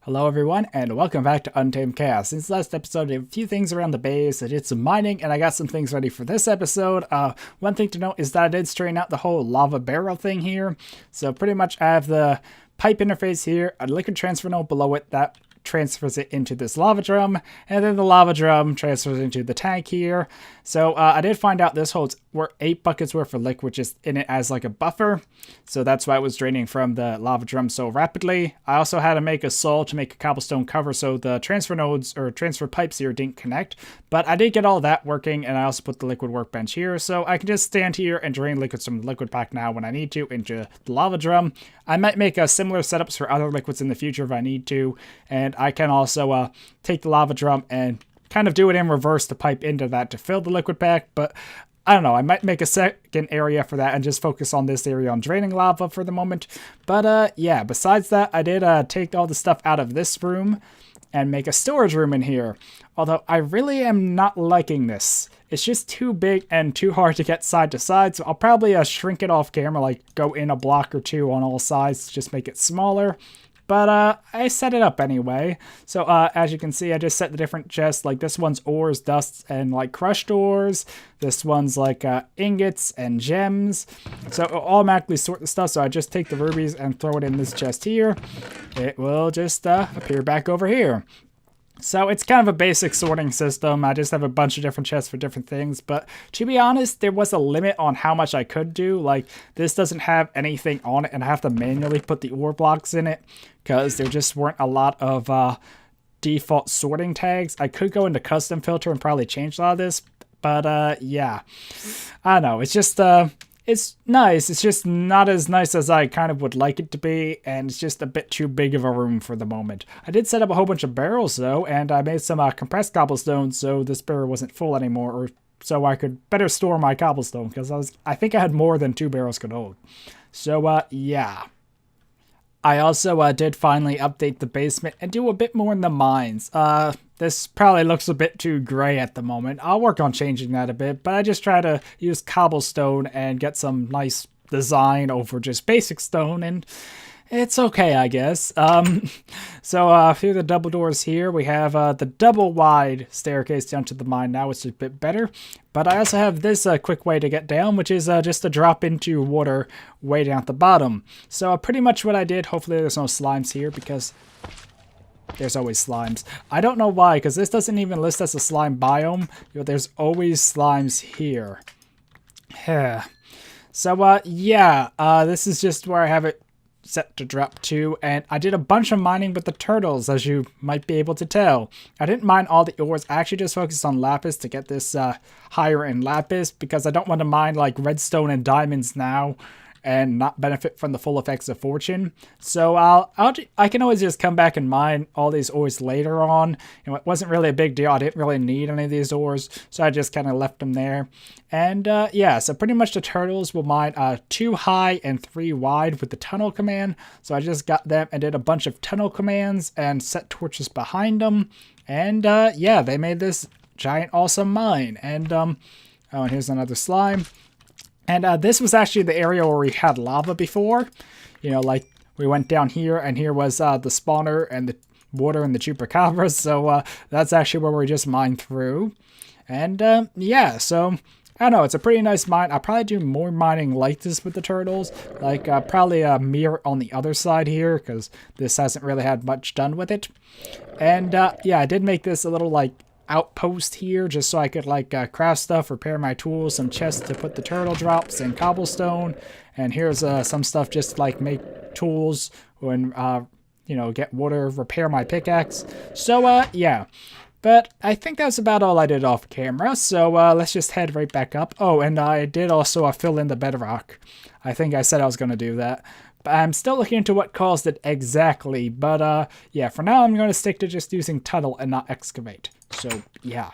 Hello everyone, and welcome back to Untamed Chaos. Since last episode, I did a few things around the base, I did some mining, and I got some things ready for this episode. One thing to note is that I did straighten out the whole lava barrel thing here. So pretty much I have the pipe interface here, a liquid transfer node below it that transfers it into this lava drum, and then the lava drum transfers into the tank here. So I did find out this holds 8 buckets worth of liquid just in it as like a buffer, so that's why it was draining from the lava drum so rapidly. I also had to make a saw to make a cobblestone cover so the transfer nodes or transfer pipes here didn't connect, but I did get all that working, and I also put the liquid workbench here, so I can just stand here and drain liquids from the liquid pack now when I need to into the lava drum. I might make similar setups for other liquids in the future if I need to, and I can also take the lava drum and kind of do it in reverse to pipe into that to fill the liquid pack, but I don't know, I might make a second area for that and just focus on this area on draining lava for the moment. But yeah, besides that, I did take all the stuff out of this room and make a storage room in here. Although I really am not liking this. It's just too big and too hard to get side to side, so I'll probably shrink it off camera, like go in a block or two on all sides to just make it smaller. But I set it up anyway. So as you can see, I just set the different chests. Like this one's ores, dusts, and like crushed ores. This one's like ingots and gems. So it'll automatically sort the stuff. So I just take the rubies and throw it in this chest here. It will just appear back over here. So it's kind of a basic sorting system. I just have a bunch of different chests for different things. But to be honest, there was a limit on how much I could do. Like this doesn't have anything on it and I have to manually put the ore blocks in it because there just weren't a lot of default sorting tags. I could go into custom filter and probably change a lot of this. But yeah, I don't know. It's just it's nice. It's just not as nice as I kind of would like it to be, and it's just a bit too big of a room for the moment. I did set up a whole bunch of barrels, though, and I made some compressed cobblestone so this barrel wasn't full anymore, or so I could better store my cobblestone, because I think I had more than 2 barrels could hold. So, yeah. I also did finally update the basement and do a bit more in the mines. This probably looks a bit too gray at the moment. I'll work on changing that a bit, but I just try to use cobblestone and get some nice design over just basic stone, and it's okay, I guess. So through the double doors here, we have the double wide staircase down to the mine now, which is a bit better. But I also have this quick way to get down, which is just to drop into water way down at the bottom. So pretty much what I did, hopefully there's no slimes here because there's always slimes. I don't know why, because this doesn't even list as a slime biome. There's always slimes here. So yeah, this is just where I have it set to drop to, and I did a bunch of mining with the turtles, as you might be able to tell. I didn't mine all the ores. I actually just focused on lapis to get this higher in lapis, because I don't want to mine like redstone and diamonds now and not benefit from the full effects of fortune. So I can always just come back and mine all these ores later on. It wasn't really a big deal. I didn't really need any of these ores, so I just kind of left them there. And yeah, so pretty much the turtles will mine 2 high and 3 wide with the tunnel command. So I just got them and did a bunch of tunnel commands and set torches behind them. And yeah, they made this giant awesome mine. And oh, and here's another slime. And this was actually the area where we had lava before. You know, like we went down here, and here was the spawner and the water and the chupacabras. So that's actually where we just mined through. And yeah, so I don't know, it's a pretty nice mine. I'll probably do more mining like this with the turtles. Like probably a mirror on the other side here, because this hasn't really had much done with it. And yeah, I did make this a little like outpost here just so I could like craft stuff, repair my tools, some chests to put the turtle drops and cobblestone, and here's some stuff just like make tools and you know, get water, repair my pickaxe. So yeah, but I think that's about all I did off camera, so let's just head right back up. Oh, and I did also fill in the bedrock. I think I said I was going to do that. But I'm still looking into what caused it exactly, but yeah, for now I'm going to stick to just using tunnel and not excavate. So yeah.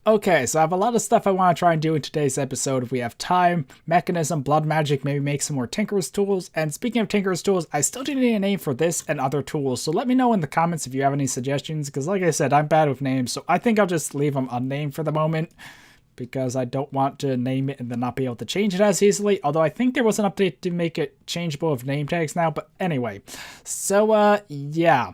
Okay, so I have a lot of stuff I want to try and do in today's episode if we have time. Mechanism, blood magic, maybe make some more Tinker's tools. And speaking of Tinker's tools, I still do need a name for this and other tools. So let me know in the comments if you have any suggestions, because like I said, I'm bad with names. So I think I'll just leave them unnamed for the moment, because I don't want to name it and then not be able to change it as easily. Although I think there was an update to make it changeable of name tags now. But anyway, so yeah.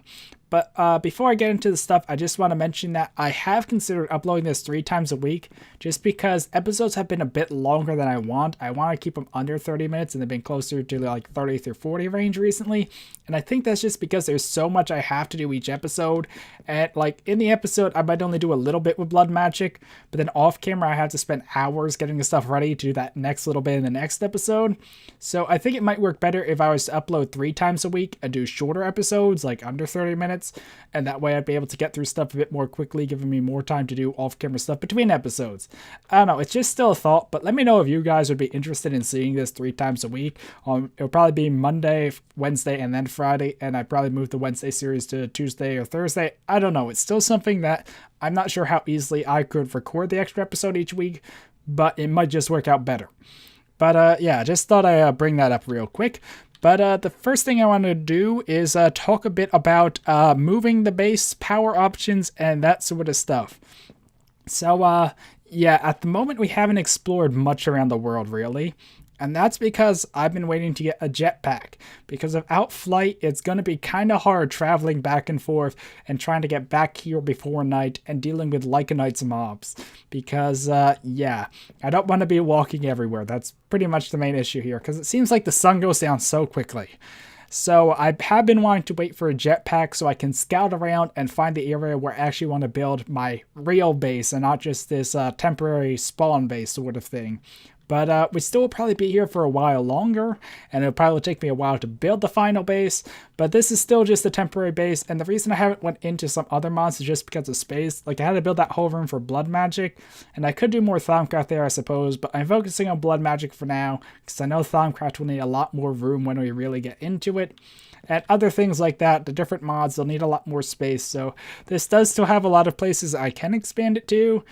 But before I get into the stuff, I just want to mention that I have considered uploading this 3 times a week just because episodes have been a bit longer than I want. I want to keep them under 30 minutes and they've been closer to like 30 through 40 range recently. And I think that's just because there's so much I have to do each episode. And like in the episode, I might only do a little bit with blood magic, but then off camera, I have to spend hours getting the stuff ready to do that next little bit in the next episode. So I think it might work better if I was to upload 3 times a week and do shorter episodes, like under 30 minutes. And that way I'd be able to get through stuff a bit more quickly, giving me more time to do off-camera stuff between episodes. I don't know, it's just still a thought, but let me know if you guys would be interested in seeing this 3 times a week. It'll probably be Monday, Wednesday, and then Friday, and I'd probably move the Wednesday series to Tuesday or Thursday. I don't know, it's still something that I'm not sure how easily I could record the extra episode each week, but it might just work out better. But yeah, just thought I'd bring that up real quick. But the first thing I want to do is talk a bit about moving the base, power options, and that sort of stuff. So yeah, at the moment we haven't explored much around the world really. And that's because I've been waiting to get a jetpack. Because without flight, it's going to be kind of hard traveling back and forth and trying to get back here before night and dealing with Lycanites mobs. Because, yeah, I don't want to be walking everywhere. That's pretty much the main issue here. Because it seems like the sun goes down so quickly. So I have been wanting to wait for a jetpack so I can scout around and find the area where I actually want to build my real base and not just this temporary spawn base sort of thing. But we still will probably be here for a while longer, and it'll probably take me a while to build the final base, but this is still just a temporary base, and the reason I haven't went into some other mods is just because of space. Like, I had to build that whole room for blood magic, and I could do more Thaumcraft there, I suppose, but I'm focusing on blood magic for now, because I know Thaumcraft will need a lot more room when we really get into it. And other things like that, the different mods, they'll need a lot more space, so this does still have a lot of places I can expand it to,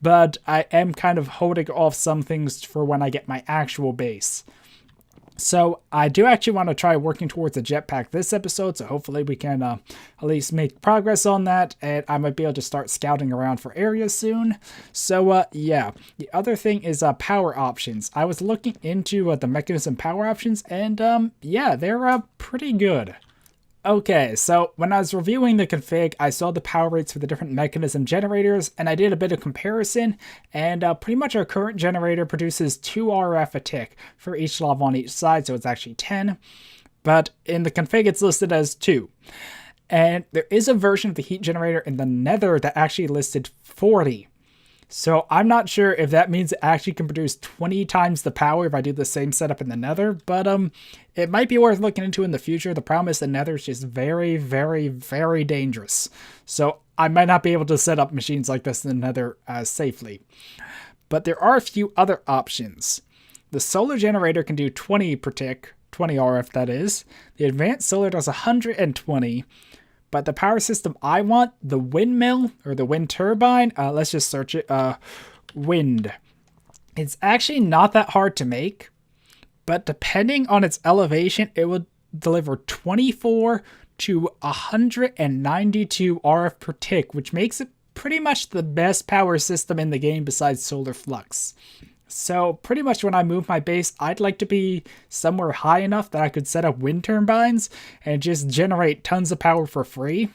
but I am kind of holding off some things for when I get my actual base. So I do actually want to try working towards a jetpack this episode, so hopefully we can at least make progress on that, and I might be able to start scouting around for areas soon. So yeah, the other thing is power options. I was looking into the mechanism power options, and yeah, they're pretty good. Okay, so when I was reviewing the config, I saw the power rates for the different mechanism generators, and I did a bit of comparison, and pretty much our current generator produces 2 RF a tick for each lava on each side, so it's actually 10, but in the config it's listed as 2. And there is a version of the heat generator in the Nether that actually listed 40. So I'm not sure if that means it actually can produce 20 times the power if I do the same setup in the Nether, but it might be worth looking into in the future. The problem is the Nether is just very, very, very dangerous. So I might not be able to set up machines like this in the Nether safely. But there are a few other options. The solar generator can do 20 per tick, 20 RF that is. The advanced solar does 120. But the power system I want, the windmill or the wind turbine, let's just search it, wind. It's actually not that hard to make, but depending on its elevation, it will deliver 24 to 192 RF per tick, which makes it pretty much the best power system in the game besides solar flux. So pretty much when I move my base, I'd like to be somewhere high enough that I could set up wind turbines and just generate tons of power for free.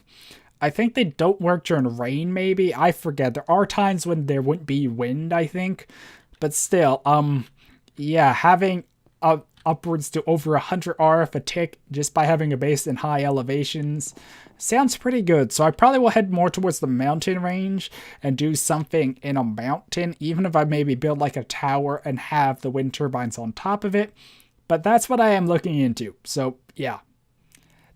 I think they don't work during rain, maybe. I forget. There are times when there wouldn't be wind, I think. But still, yeah, having upwards to over 100 RF a tick just by having a base in high elevations sounds pretty good. So I probably will head more towards the mountain range and do something in a mountain, even if I maybe build like a tower and have the wind turbines on top of it. But that's what I am looking into. So yeah.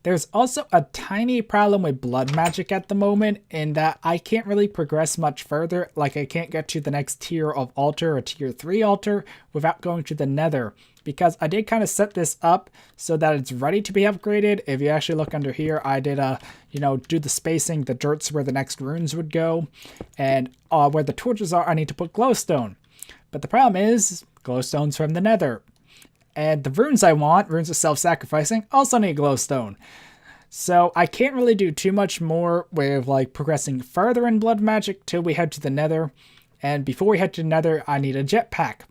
There's also a tiny problem with blood magic at the moment in that I can't really progress much further. Like I can't get to the next tier of altar, a tier 3 altar, without going to the Nether. Because I did kind of set this up so that it's ready to be upgraded. If you actually look under here, I did, do the spacing, the dirt's where the next runes would go. And where the torches are, I need to put glowstone. But the problem is, glowstone's from the Nether. And the runes I want, runes of self-sacrificing, also need glowstone. So I can't really do too much more with like progressing further in blood magic till we head to the Nether. And before we head to the Nether, I need a jetpack.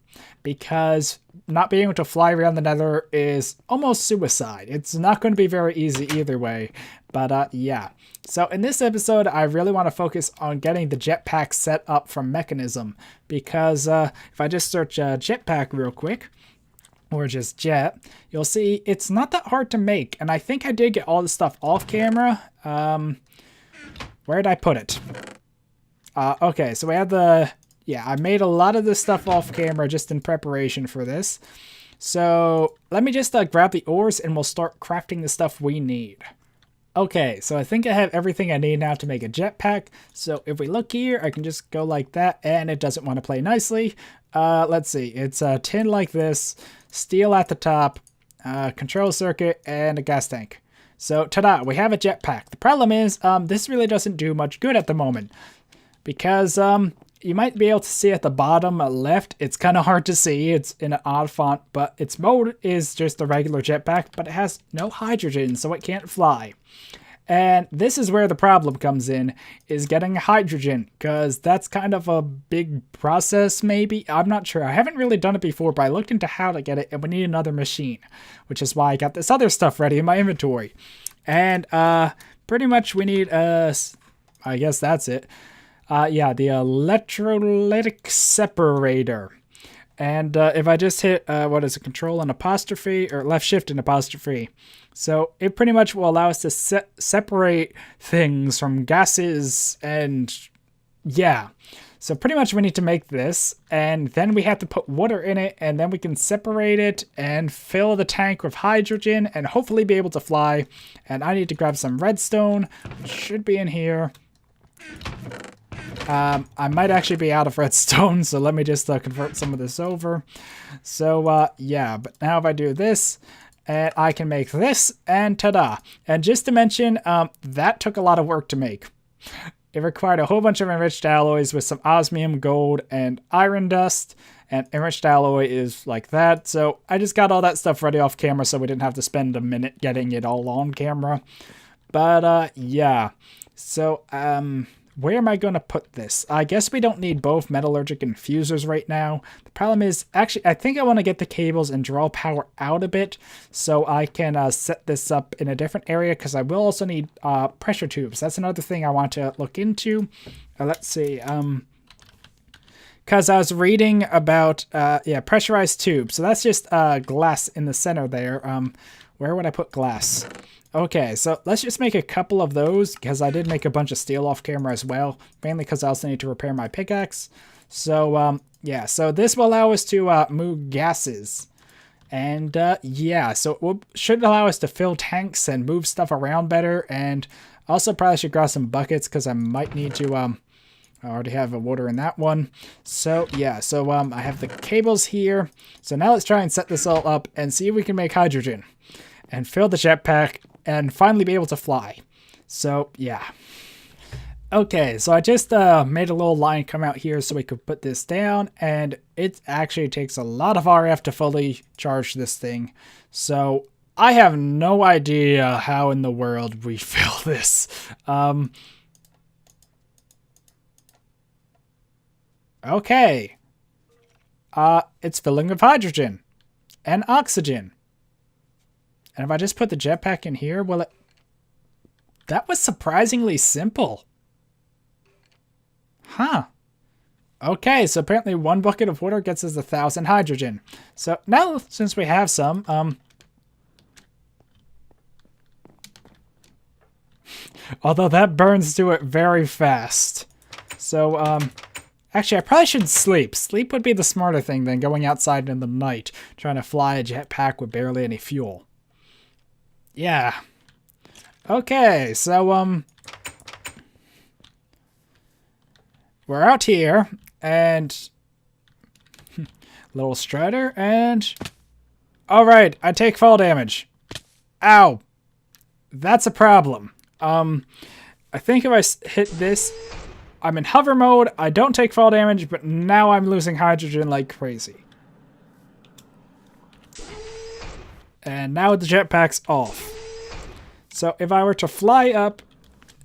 because not being able to fly around the nether is almost suicide. It's not going to be very easy either way, but yeah. So in this episode, I really want to focus on getting the jetpack set up from Mechanism, because if I just search jetpack real quick, or just jet, you'll see it's not that hard to make, and I think I did get all the stuff off camera. Where did I put it? Okay, so we have the... Yeah, I made a lot of this stuff off camera just in preparation for this. So let me just grab the ores and we'll start crafting the stuff we need. Okay, so I think I have everything I need now to make a jetpack. So if we look here, I can just go like that, and it doesn't want to play nicely. Let's see, it's tin like this, steel at the top, control circuit, and a gas tank. So ta-da, we have a jetpack. The problem is, this really doesn't do much good at the moment, because you might be able to see at the bottom left, it's kind of hard to see, it's in an odd font, but its mode is just a regular jetpack, but it has no hydrogen, so it can't fly. And this is where the problem comes in, is getting hydrogen, because that's kind of a big process maybe. I'm not sure. I haven't really done it before, but I looked into how to get it, and we need another machine, which is why I got this other stuff ready in my inventory. And pretty much we need, I guess that's it. Yeah, the electrolytic separator. And if I just hit, what is it, control and apostrophe, or left shift and apostrophe. So it pretty much will allow us to separate things from gases, and yeah. So pretty much we need to make this, and then we have to put water in it, and then we can separate it and fill the tank with hydrogen and hopefully be able to fly. And I need to grab some redstone, which should be in here. I might actually be out of redstone, so let me just convert some of this over. So, yeah, but now if I do this, and I can make this, and ta-da. And just to mention, that took a lot of work to make. It required a whole bunch of enriched alloys with some osmium, gold, and iron dust, and enriched alloy is like that. So I just got all that stuff ready off camera so we didn't have to spend a minute getting it all on camera. But, yeah. So, where am I going to put this? I guess we don't need both metallurgic and fusers right now. The problem is, actually, I think I want to get the cables and draw power out a bit so I can set this up in a different area, because I will also need pressure tubes. That's another thing I want to look into. Let's see. Because I was reading about, yeah, pressurized tubes. So that's just glass in the center there. Where would I put glass? Okay, so let's just make a couple of those, because I did make a bunch of steel off camera as well, mainly because I also need to repair my pickaxe. So, yeah, so this will allow us to move gases. And, yeah, so it should allow us to fill tanks and move stuff around better. And also probably should grab some buckets, because I might need to, I already have water in that one. So, yeah, so I have the cables here. So now let's try and set this all up and see if we can make hydrogen and fill the jetpack and finally be able to fly. So, yeah. Okay, so I just made a little line come out here so we could put this down, and it actually takes a lot of RF to fully charge this thing. So, I have no idea how in the world we fill this. Okay. It's filling with hydrogen and oxygen. And if I just put the jetpack in here, will it... That was surprisingly simple. Huh. Okay, so apparently 1 bucket of water gets us 1,000 hydrogen. So now, since we have some, although that burns to it very fast. So, actually, I probably should sleep. Sleep would be the smarter thing than going outside in the night, trying to fly a jetpack with barely any fuel. Yeah. Okay, so, we're out here, and little strider, and alright, I take fall damage. Ow. That's a problem. I think if I hit this, I'm in hover mode, I don't take fall damage, but now I'm losing hydrogen like crazy. And now the jetpack's off. So if I were to fly up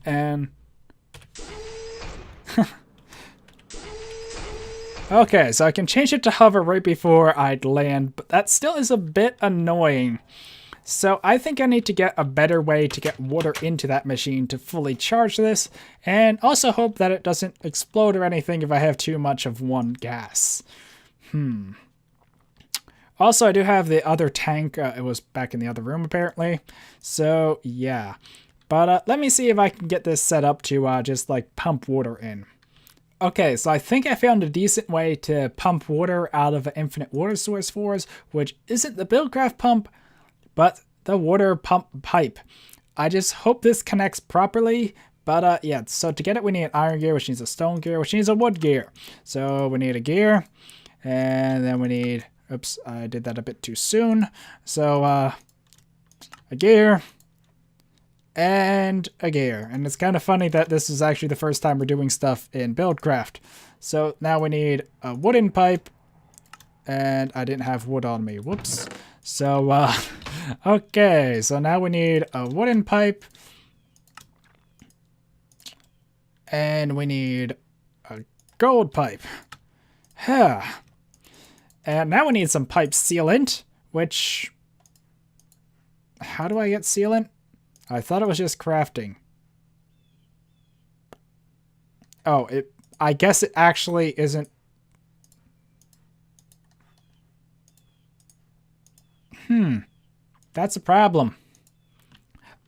and... Okay, so I can change it to hover right before I'd land, but that still is a bit annoying. So I think I need to get a better way to get water into that machine to fully charge this, and also hope that it doesn't explode or anything if I have too much of one gas. Also, I do have the other tank. It was back in the other room, apparently. So, yeah. But let me see if I can get this set up to just, like, pump water in. Okay, so I think I found a decent way to pump water out of an infinite water source for us, which isn't the Buildcraft pump, but the water pump pipe. I just hope this connects properly, but yeah, so to get it we need an iron gear, which needs a stone gear, which needs a wood gear. So we need a gear, and then we need, oops, I did that a bit too soon. So a gear, and a gear. And it's kind of funny that this is actually the first time we're doing stuff in Buildcraft. So now we need a wooden pipe, and I didn't have wood on me. Whoops. So, okay, so now we need a wooden pipe, and we need a gold pipe. Huh. And now we need some pipe sealant, which, how do I get sealant? I thought it was just crafting. Oh, I guess it actually isn't. That's a problem.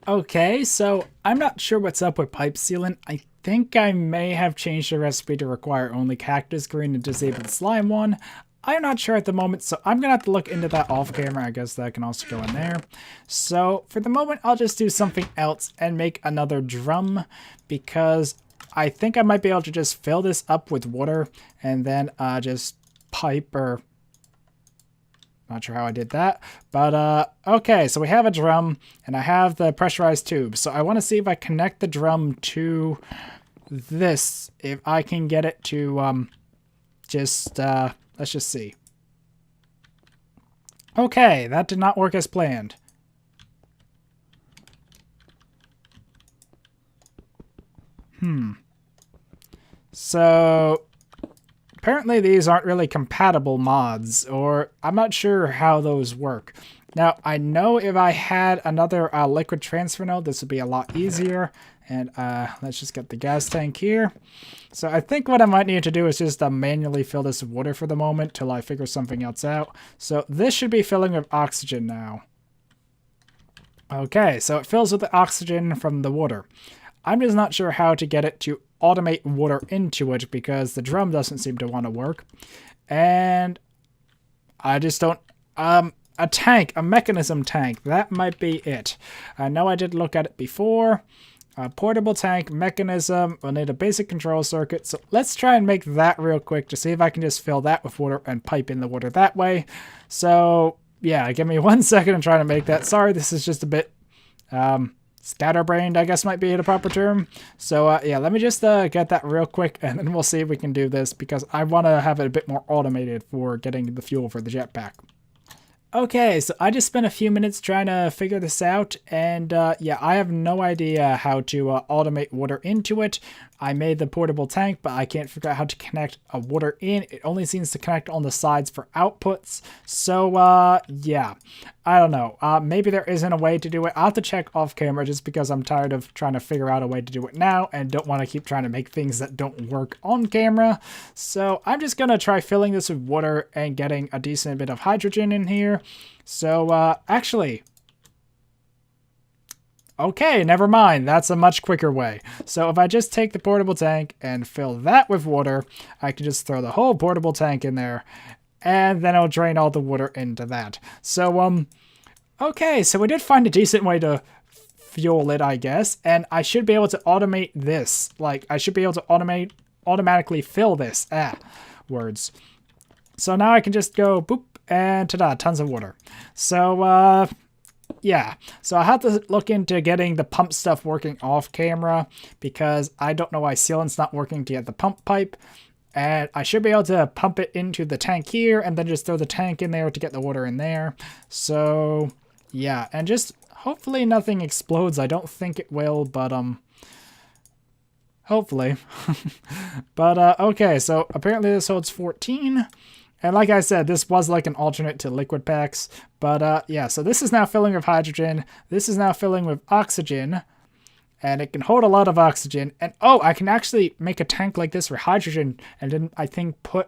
Okay, so I'm not sure what's up with pipe sealant. I think I may have changed the recipe to require only cactus green and disabled slime one. I'm not sure at the moment, so I'm gonna have to look into that off camera. I guess that can also go in there. So for the moment, I'll just do something else and make another drum, because I think I might be able to just fill this up with water and then just pipe, or not sure how I did that. But okay, so we have a drum and I have the pressurized tube. So I want to see if I connect the drum to this, if I can get it to let's just see. Okay, that did not work as planned. So apparently these aren't really compatible mods, or I'm not sure how those work. Now, I know if I had another liquid transfer node, this would be a lot easier. And let's just get the gas tank here. So I think what I might need to do is just manually fill this with water for the moment till I figure something else out. So this should be filling with oxygen now. Okay, so it fills with the oxygen from the water. I'm just not sure how to get it to automate water into it, because the drum doesn't seem to want to work. And I just don't... a tank, a mechanism tank, that might be it. I know I did look at it before. A portable tank, mechanism, we'll need a basic control circuit. So let's try and make that real quick to see if I can just fill that with water and pipe in the water that way. So yeah, give me 1 second and try to make that. Sorry, this is just a bit scatterbrained, I guess might be the proper term. So yeah, let me just get that real quick, and then we'll see if we can do this, because I want to have it a bit more automated for getting the fuel for the jetpack. Okay, so I just spent a few minutes trying to figure this out, and yeah, I have no idea how to automate water into it. I made the portable tank, but I can't figure out how to connect a water in. It only seems to connect on the sides for outputs. So yeah, I don't know. Maybe there isn't a way to do it. I'll have to check off camera, just because I'm tired of trying to figure out a way to do it now and don't want to keep trying to make things that don't work on camera. So I'm just gonna try filling this with water and getting a decent bit of hydrogen in here. So actually, okay, never mind. That's a much quicker way. So if I just take the portable tank and fill that with water, I can just throw the whole portable tank in there, and then it'll drain all the water into that. So, okay, so we did find a decent way to fuel it, I guess, and I should be able to automate this. Like, I should be able to automatically fill this. Words. So now I can just go boop, and ta-da, tons of water. So, yeah, so I have to look into getting the pump stuff working off camera, because I don't know why sealant's not working to get the pump pipe. And I should be able to pump it into the tank here and then just throw the tank in there to get the water in there. So yeah, and just hopefully nothing explodes. I don't think it will, but Hopefully. But, okay, so apparently this holds 14. And like I said, this was like an alternate to liquid packs. But, yeah, so this is now filling with hydrogen. This is now filling with oxygen. And it can hold a lot of oxygen. And, oh, I can actually make a tank like this for hydrogen. And then, I think, put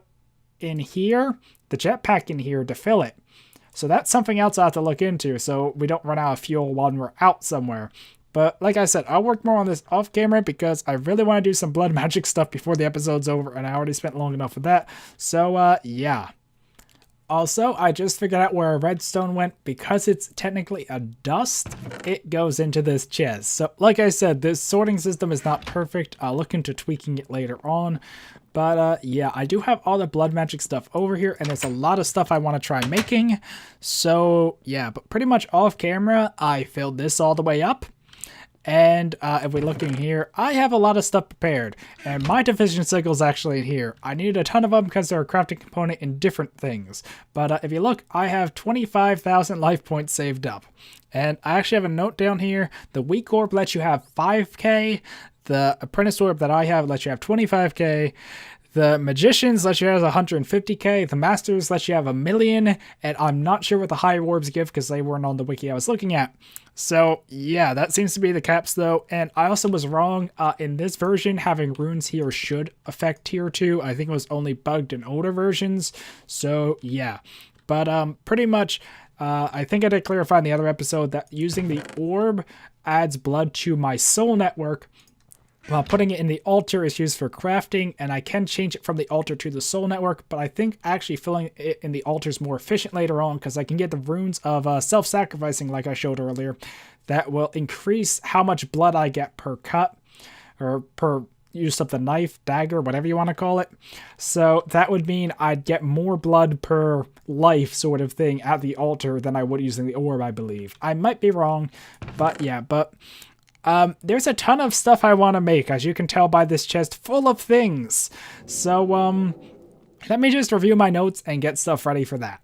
in here, the jetpack in here to fill it. So that's something else I have to look into so we don't run out of fuel while we're out somewhere. But like I said, I'll work more on this off camera because I really want to do some blood magic stuff before the episode's over, and I already spent long enough with that. So, yeah. Also, I just figured out where a redstone went. Because it's technically a dust, it goes into this chest. So, like I said, this sorting system is not perfect. I'll look into tweaking it later on. But, yeah, I do have all the blood magic stuff over here, and there's a lot of stuff I want to try making. So, yeah, but pretty much off camera, I filled this all the way up. And if we look in here, I have a lot of stuff prepared. And my division sickle is actually in here. I needed a ton of them because they're a crafting component in different things. But if you look, I have 25,000 life points saved up. And I actually have a note down here. The weak orb lets you have 5k. The apprentice orb that I have lets you have 25k. The magicians let you have 150k. The masters let you have 1,000,000. And I'm not sure what the higher orbs give because they weren't on the wiki I was looking at. So, yeah, that seems to be the caps, though. And I also was wrong. In this version, having runes here should affect tier 2. I think it was only bugged in older versions. So, yeah. But pretty much, I think I did clarify in the other episode that using the orb adds blood to my soul network, while putting it in the altar is used for crafting, and I can change it from the altar to the soul network, but I think actually filling it in the altar is more efficient later on because I can get the runes of self-sacrificing like I showed earlier that will increase how much blood I get per cut or per use of the knife, dagger, whatever you want to call it. So that would mean I'd get more blood per life sort of thing at the altar than I would using the orb, I believe. I might be wrong, but yeah, there's a ton of stuff I want to make, as you can tell by this chest full of things. So, let me just review my notes and get stuff ready for that.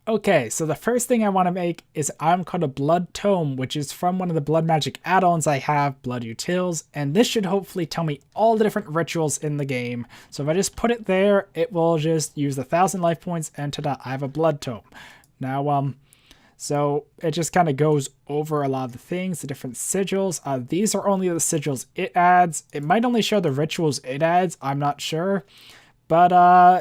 Okay, so the first thing I want to make is an item called a Blood Tome, which is from one of the blood magic add-ons I have, Blood Utils, and this should hopefully tell me all the different rituals in the game. So if I just put it there, it will just use 1,000 life points, and ta-da, I have a Blood Tome. Now, so it just kind of goes over a lot of the things, the different sigils. These are only the sigils it adds. It might only show the rituals it adds. I'm not sure. But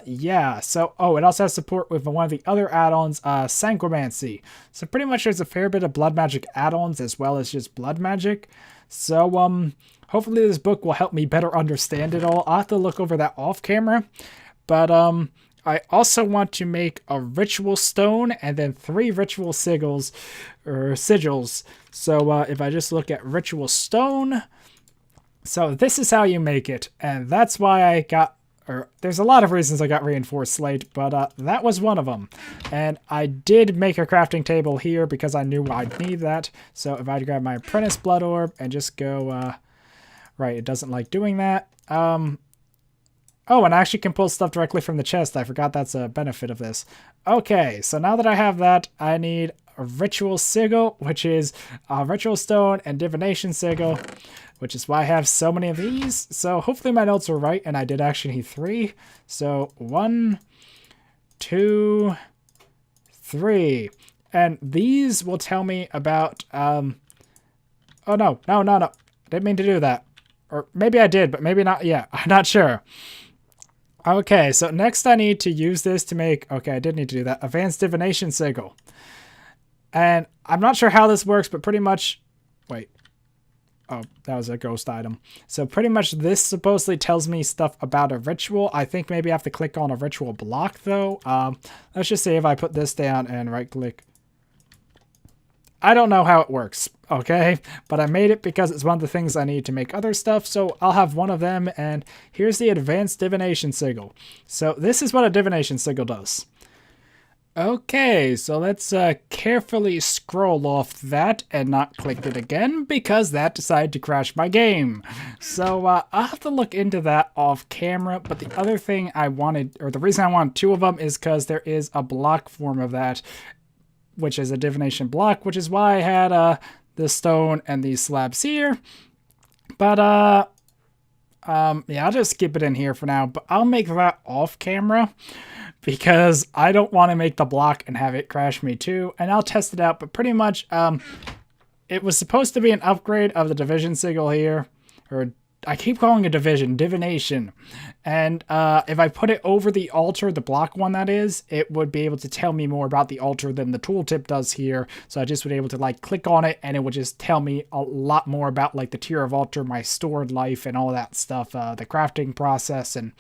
yeah. So, oh, it also has support with one of the other add-ons, Sanguimancy. So pretty much there's a fair bit of blood magic add-ons as well as just blood magic. So, hopefully this book will help me better understand it all. I'll have to look over that off camera. But, I also want to make a ritual stone and then 3 ritual sigils. So if I just look at ritual stone, so this is how you make it, and that's why I got, or there's a lot of reasons I got reinforced slate, but that was one of them. And I did make a crafting table here because I knew I'd need that. So if I grab my apprentice blood orb and just go, right, it doesn't like doing that. Oh, and I actually can pull stuff directly from the chest. I forgot that's a benefit of this. Okay, so now that I have that, I need a ritual sigil, which is a ritual stone, and divination sigil, which is why I have so many of these. So hopefully my notes are right, and I did actually need 3. So 1, 2, 3. And these will tell me about, oh no. Didn't mean to do that. Or maybe I did, but maybe not yet. I'm not sure. Okay, so next I need to use this to make, okay, I did need to do that, Advanced Divination Sigil. And I'm not sure how this works, but pretty much, wait. Oh, that was a ghost item. So pretty much this supposedly tells me stuff about a ritual. I think maybe I have to click on a ritual block though. Let's just say if I put this down and right click. I don't know how it works, okay? But I made it because it's one of the things I need to make other stuff, so I'll have one of them, and here's the Advanced Divination Sigil. So this is what a Divination Sigil does. Okay, so let's carefully scroll off that and not click it again, because that decided to crash my game. So I'll have to look into that off camera, but the other thing I wanted, or the reason I wanted 2 of them is because there is a block form of that, which is a divination block, which is why I had the stone and these slabs here. But Yeah, I'll just skip it in here for now, but I'll make that off camera because I don't want to make the block and have it crash me too. And I'll test it out, but pretty much, it was supposed to be an upgrade of the division signal here, or I keep calling it divination. And if I put it over the altar, the block one that is, it would be able to tell me more about the altar than the tooltip does here. So I just would be able to like click on it and it would just tell me a lot more about like the tier of altar, my stored life and all that stuff, the crafting process. And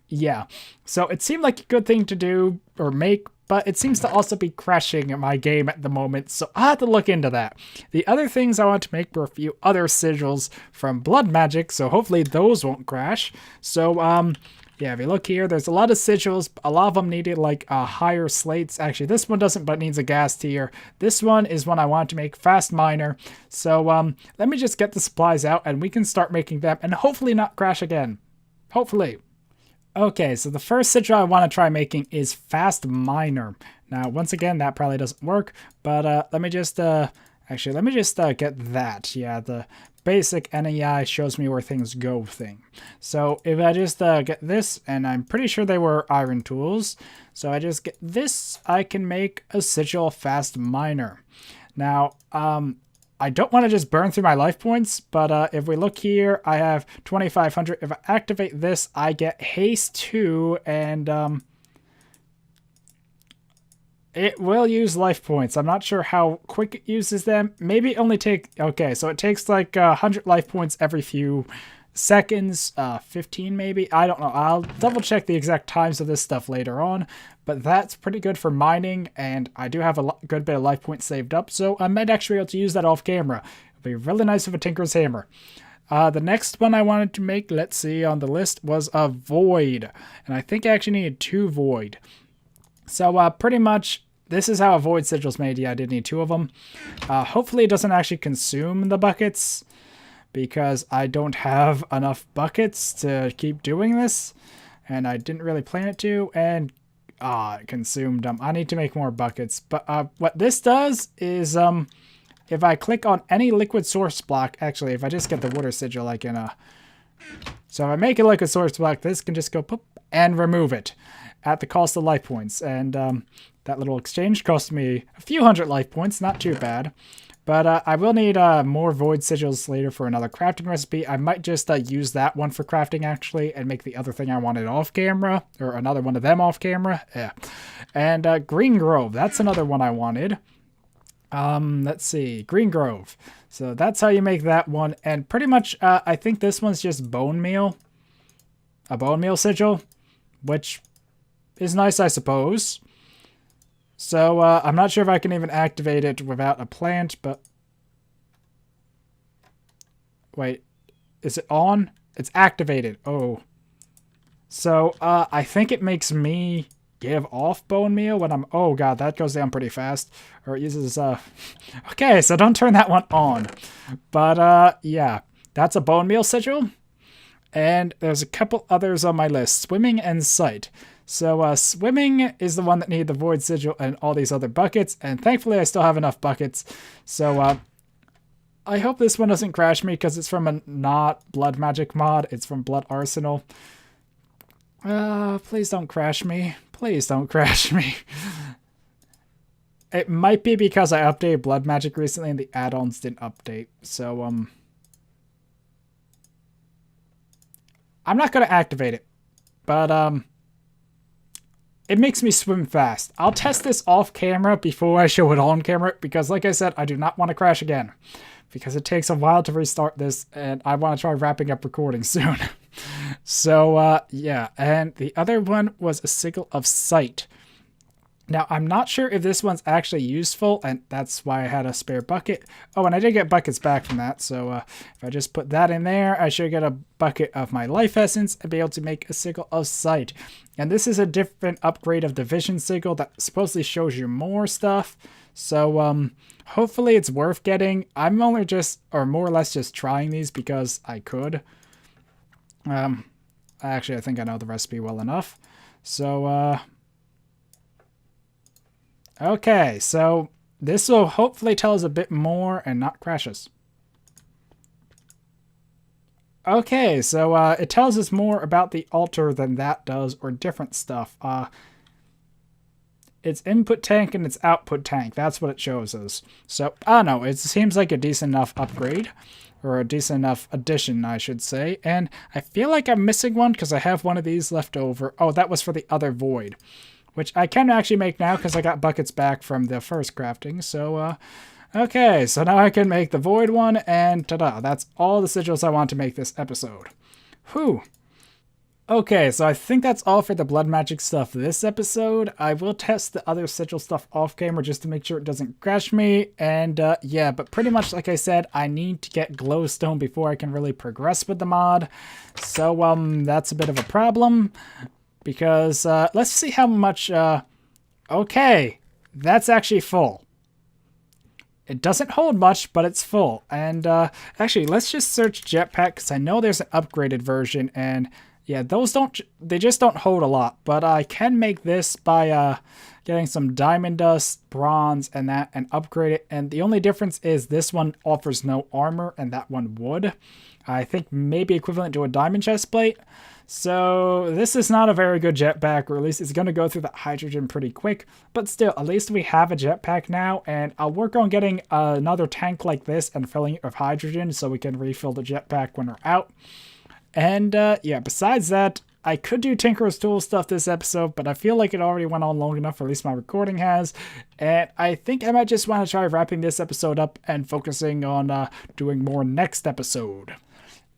yeah, so it seemed like a good thing to do or make, but it seems to also be crashing my game at the moment, so I'll have to look into that. The other things I want to make were a few other sigils from blood magic, so hopefully those won't crash. So, yeah, if you look here, there's a lot of sigils. A lot of them needed, like, higher slates. Actually, this one doesn't, but needs a gas tier. This one is one I want to make, fast miner. So, let me just get the supplies out, and we can start making them, and hopefully not crash again. Hopefully. Okay, so the first sigil I want to try making is Fast Miner. Now, once again, that probably doesn't work, but let me just, actually, let me just get that. Yeah, the basic NEI shows me where things go thing. So if I just get this, and I'm pretty sure they were iron tools, so I just get this, I can make a sigil Fast Miner. Now, I don't want to just burn through my life points, but if we look here, I have 2,500. If I activate this, I get haste 2, and it will use life points. I'm not sure how quick it uses them. Maybe it only take... Okay, so it takes like 100 life points every few seconds, 15 maybe. I don't know. I'll double check the exact times of this stuff later on, but that's pretty good for mining, and I do have a good bit of life points saved up, so I might actually be able to use that off camera. It'd be really nice with a Tinker's Hammer. The next one I wanted to make, let's see, on the list was a Void, and I think I actually needed 2 Void. So pretty much this is how a Void sigil's made. Yeah, I did need 2 of them. Hopefully it doesn't actually consume the buckets, because I don't have enough buckets to keep doing this, and I didn't really plan it to, and it consumed them. I need to make more buckets, but what this does is if I click on any liquid source block, actually if I just get the water sigil, I can so if I make a liquid source block, this can just go poop and remove it at the cost of life points, and that little exchange cost me a few hundred life points, not too bad. But I will need more void sigils later for another crafting recipe. I might just use that one for crafting, actually, and make the other thing I wanted off camera, or another one of them off camera. Yeah. And Green Grove, that's another one I wanted. Let's see, Green Grove. So that's how you make that one. And pretty much, I think this one's just bone meal. A bone meal sigil, which is nice, I suppose. So, I'm not sure if I can even activate it without a plant, but... Wait, is it on? It's activated. Oh. So, I think it makes me give off bone meal when I'm... Oh, God, that goes down pretty fast. Or it uses, Okay, so don't turn that one on. But, yeah, that's a bone meal sigil. And there's a couple others on my list. Swimming and sight. So swimming is the one that needed the void sigil and all these other buckets, and thankfully I still have enough buckets. So I hope this one doesn't crash me because it's from a not blood magic mod. It's from Blood Arsenal. Please don't crash me. Please don't crash me. It might be because I updated blood magic recently and the add-ons didn't update. So I'm not going to activate it, but it makes me swim fast. I'll test this off camera before I show it on camera, because like I said, I do not want to crash again, because it takes a while to restart this, and I want to try wrapping up recording soon. So, yeah, and the other one was a sigil of sight. Now, I'm not sure if this one's actually useful, and that's why I had a spare bucket. Oh, and I did get buckets back from that, so if I just put that in there, I should get a bucket of my life essence and be able to make a sigil of sight. And this is a different upgrade of division sigil that supposedly shows you more stuff. So, hopefully it's worth getting. I'm only just, or more or less just trying these because I could. Actually, I think I know the recipe well enough. So, okay, so this will hopefully tell us a bit more and not crash us. Okay, so it tells us more about the altar than that does, or different stuff. Its input tank and its output tank. That's what it shows us. So, I don't know. It seems like a decent enough upgrade. Or a decent enough addition, I should say. And I feel like I'm missing one because I have one of these left over. Oh, that was for the other void. Which I can actually make now because I got buckets back from the first crafting. So, okay. So now I can make the void one. And ta-da. That's all the sigils I want to make this episode. Whew. Okay, so I think that's all for the blood magic stuff this episode. I will test the other sigil stuff off camera just to make sure it doesn't crash me. And yeah, but pretty much like I said, I need to get glowstone before I can really progress with the mod. So that's a bit of a problem because let's see how much... okay, that's actually full. It doesn't hold much, but it's full. And actually, let's just search jetpack because I know there's an upgraded version and... yeah, they just don't hold a lot, but I can make this by getting some diamond dust, bronze, and that, and upgrade it. And the only difference is this one offers no armor, and that one would. I think maybe equivalent to a diamond chest plate. So this is not a very good jetpack, or at least it's going to go through that hydrogen pretty quick. But still, at least we have a jetpack now, and I'll work on getting another tank like this and filling it with hydrogen so we can refill the jetpack when we're out. And, yeah, besides that, I could do Tinker's Tool stuff this episode, but I feel like it already went on long enough, or at least my recording has. And I think I might just want to try wrapping this episode up and focusing on doing more next episode.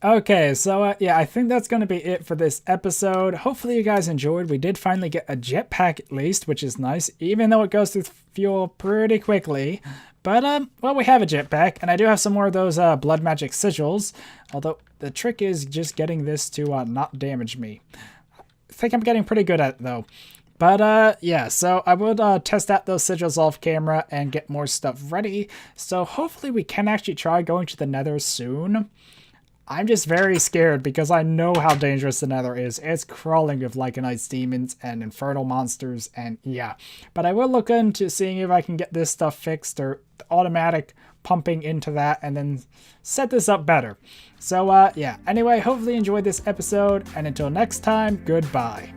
Okay, so yeah, I think that's going to be it for this episode. Hopefully you guys enjoyed. We did finally get a jetpack at least, which is nice, even though it goes through fuel pretty quickly. But, well, we have a jetpack, and I do have some more of those blood magic sigils, although the trick is just getting this to not damage me. I think I'm getting pretty good at it, though. But, yeah, so I would test out those sigils off camera and get more stuff ready. So hopefully we can actually try going to the Nether soon. I'm just very scared because I know how dangerous the Nether is. It's crawling with Lycanite demons and infernal monsters, and yeah. But I will look into seeing if I can get this stuff fixed, or automatic pumping into that, and then set this up better. So yeah, anyway, hopefully you enjoyed this episode, and until next time, goodbye.